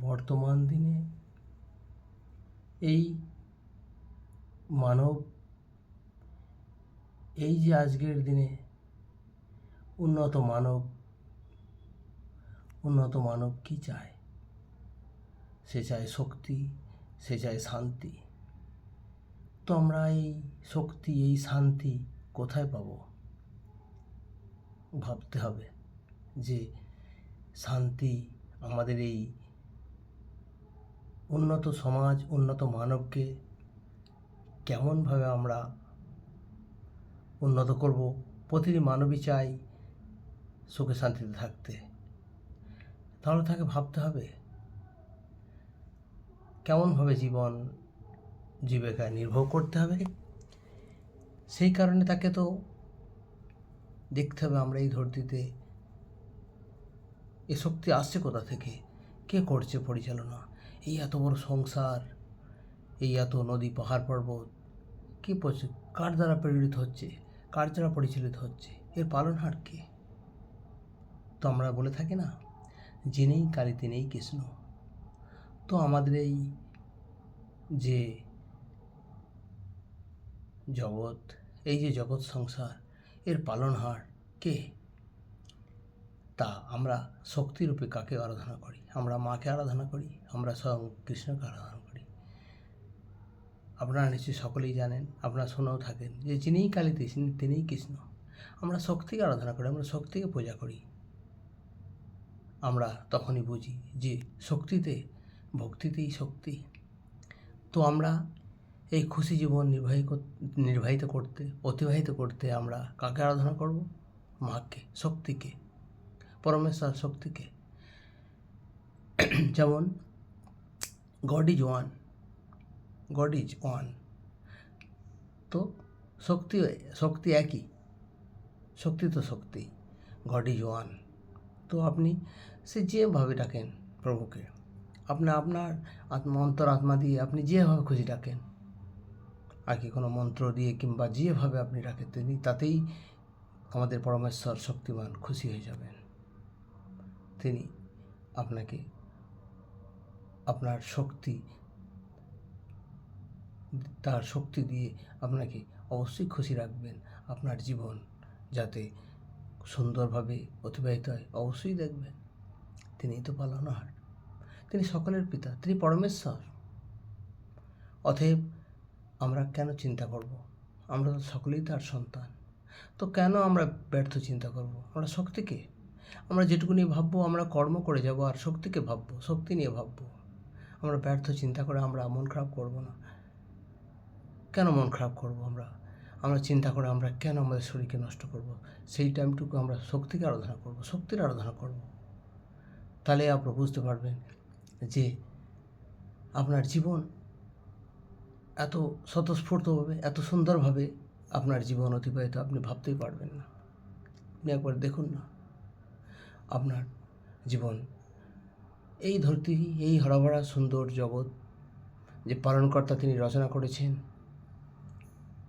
বর্তমান দিনে এই মানব এই যে আজকের দিনে উন্নত মানব কি চায়? সে চায় শক্তি, সে চায় শান্তি। তো আমরা এই শক্তি, এই শান্তি কোথায় পাবো? ভাবতে হবে যে শান্তি আমাদের এই উন্নত সমাজ, উন্নত মানবকে কেমনভাবে আমরা উন্নত করব। প্রতিটি মানবই চাই সুখে শান্তিতে থাকতে। তাহলে তাকে ভাবতে হবে কেমনভাবে জীবিকা নির্বাহ করতে হবে। সেই কারণে তাকে তো দেখতে হবে আমরা এই ধরতিতে এ শক্তি আসছে কোথা থেকে, কে করছে পরিচালনা। এই এত বড় সংসার, এই এত নদী পাহাড় পর্বত কে কার দ্বারা প্রেরিত হচ্ছে, কার দ্বারা পরিচালিত হচ্ছে, এর পালনহার কে? তো আমরা বলে থাকি না, জেনেই কালী তিনেই কৃষ্ণ। তো আমাদের এই যে জগৎ সংসার, এর পালনহার কে? তা আমরা শক্তিরূপে কাকে আরাধনা করি? আমরা মাকে আরাধনা করি, আমরা স্বয়ং কৃষ্ণকে আরাধনা করি। আপনারা নিশ্চয়ই সকলেই জানেন, আপনারা শুনেও থাকেন যে যিনিই কালী তিনিই কৃষ্ণ। আমরা শক্তিকে আরাধনা করি, আমরা শক্তিকে পূজা করি। আমরা তখনই বুঝি যে ভক্তিতেই শক্তি। তো আমরা এই খুশি জীবন অতিবাহিত করতে আমরা কাকে আরাধনা করব? মাকে, শক্তিকে, পরমেশ্বর শক্তিকে। যেমন গড ইজ ওয়ান। তো শক্তি একই, শক্তি তো শক্তি, গড ইজ ওয়ান। তো আপনি সে যেভাবে ডাকেন প্রভুকে, আপনার আত্মা দিয়ে আপনি যেভাবে খুশি ডাকেন, আর কি কোনো মন্ত্র দিয়ে কিংবা যেভাবে আপনি ডাকেন, তাতেই আমাদের পরমেশ্বর শক্তিমান খুশি হয়ে যাবেন। তিনি আপনাকে তার শক্তি দিয়ে আপনাকে অবশ্যই খুশি রাখবেন। আপনার জীবন যাতে সুন্দরভাবে অতিবাহিত হয় অবশ্যই দেখবেন। তিনিই তো পালনহার, তিনি সকলের পিতা, তিনি পরমেশ্বর। অতএব আমরা কেন চিন্তা করব? আমরা তো সকলেই তার সন্তান। তো কেন আমরা ব্যর্থ চিন্তা করব? আমরা শক্তিকে, আমরা যেটুকু নিয়ে ভাববো, আমরা কর্ম করে যাব, আর শক্তিকে ভাববো, শক্তি নিয়ে ভাববো। আমরা ব্যর্থ চিন্তা করে আমরা মন খারাপ করব না। কেন মন খারাপ করব? আমরা চিন্তা করে আমরা কেন আমাদের শরীরকে নষ্ট করব? সেই টাইমটুকু আমরা শক্তির আরাধনা করব। তাহলে আপনি বুঝতে পারবেন যে আপনার জীবন এত স্বতঃস্ফূর্তভাবে, এত সুন্দরভাবে আপনার জীবন অতিবাহিত আপনি ভাবতেই পারবেন না। আপনি একবার দেখুন না, আপনার জীবন এই ধরতি, এই হরাভরা সুন্দর জগৎ যে পালনকর্তা তিনি রচনা করেছেন,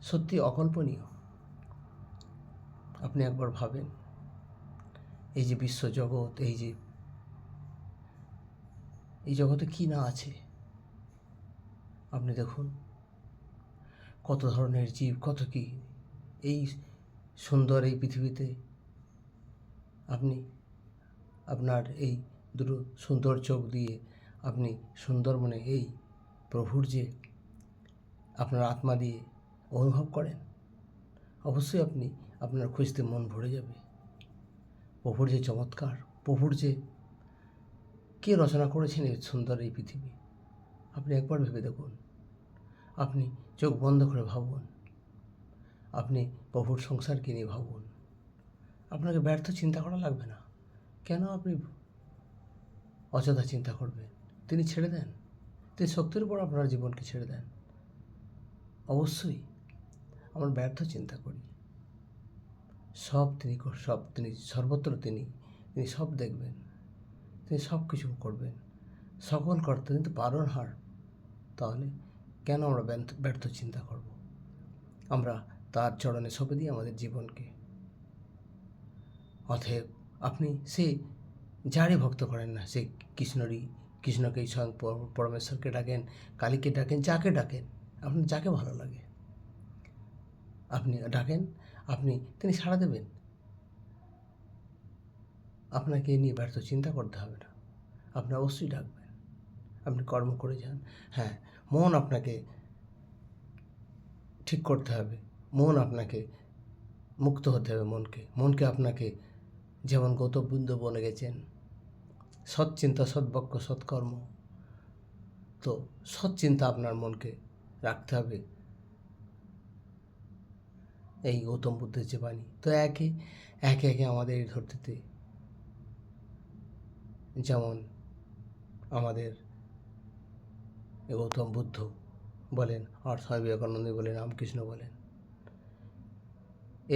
সত্যি অকল্পনীয়। আপনি একবার ভাবেন, এই যে বিশ্বজগৎ, এই জগতে কি না আছে। আপনি দেখুন কত ধরনের জীব, কত কি এই সুন্দর এই পৃথিবীতে। আপনি আপনার এই দুটো সুন্দর চোখ দিয়ে আপনি সুন্দর মনে এই প্রভুর যে আপনার আত্মা দিয়ে অনুভব করেন, অবশ্যই আপনার খুঁজতে মন ভরে যাবে। প্রভুর যে চমৎকার, প্রভুর যে কে রচনা করেছেন এই সুন্দর এই পৃথিবী, আপনি একবার ভেবে দেখুন। আপনি চোখ বন্ধ করে ভাবুন, আপনি প্রভুর সংসারকে নিয়ে ভাবুন। আপনাকে ব্যর্থ চিন্তা করা লাগবে না। কেন আপনি অযথা চিন্তা করবেন? তিনি ছেড়ে দেন, তিনি শক্তির উপর আপনার জীবনকে ছেড়ে দেন। অবশ্যই আমরা ব্যর্থ চিন্তা করি, তিনি সর্বত্র, তিনি সব দেখবেন, তিনি সব কিছু করবেন, সকল কর্তা কিন্তু পালনহার। তাহলে কেন আমরা ব্যর্থ চিন্তা করব? আমরা তার চরণে সঁপে দিই আমাদের জীবনকে। অতএব আপনি যারই ভক্ত করেন না, সে কৃষ্ণকেই স্বয়ং পরমেশ্বরকে ডাকেন, কালীকে ডাকেন, যাকে ডাকেন, আপনার যাকে ভালো লাগে আপনি ডাকেন, তিনি সাড়া দেবেন। আপনাকে এ নিয়ে ব্যর্থ চিন্তা করতে হবে না, আপনি অবশ্যই ডাকবেন। আপনি কর্ম করে যান। হ্যাঁ, মন আপনাকে ঠিক করতে হবে, মন আপনাকে মুক্ত হতে হবে। মনকে আপনাকে, যেমন গৌতম বুদ্ধ বলে গেছেন, সৎচিন্তা, সদ্বাক্য, সৎকর্ম। তো সৎচিন্তা আপনার মনকে রাখতে হবে, এই গৌতম বুদ্ধের যে বাণী। তো একে একে আমাদের এই ধরতে, যেমন আমাদের গৌতম বুদ্ধ বলেন, আর স্বামী বিবেকানন্দ বলেন, রামকৃষ্ণ বলেন,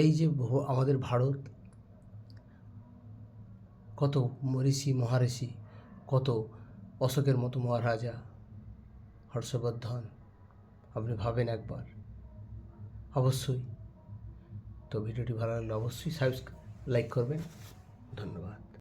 এই যে আমাদের ভারত, কত ঋষি মহাঋষি, কত অশোকের মতো মহারাজা, হর্ষবর্ধন, আপনি ভাবেন একবার। অবশ্যই। তো ভিডিওটি ভালো লাগলে অবশ্যই লাইক করবেন। ধন্যবাদ।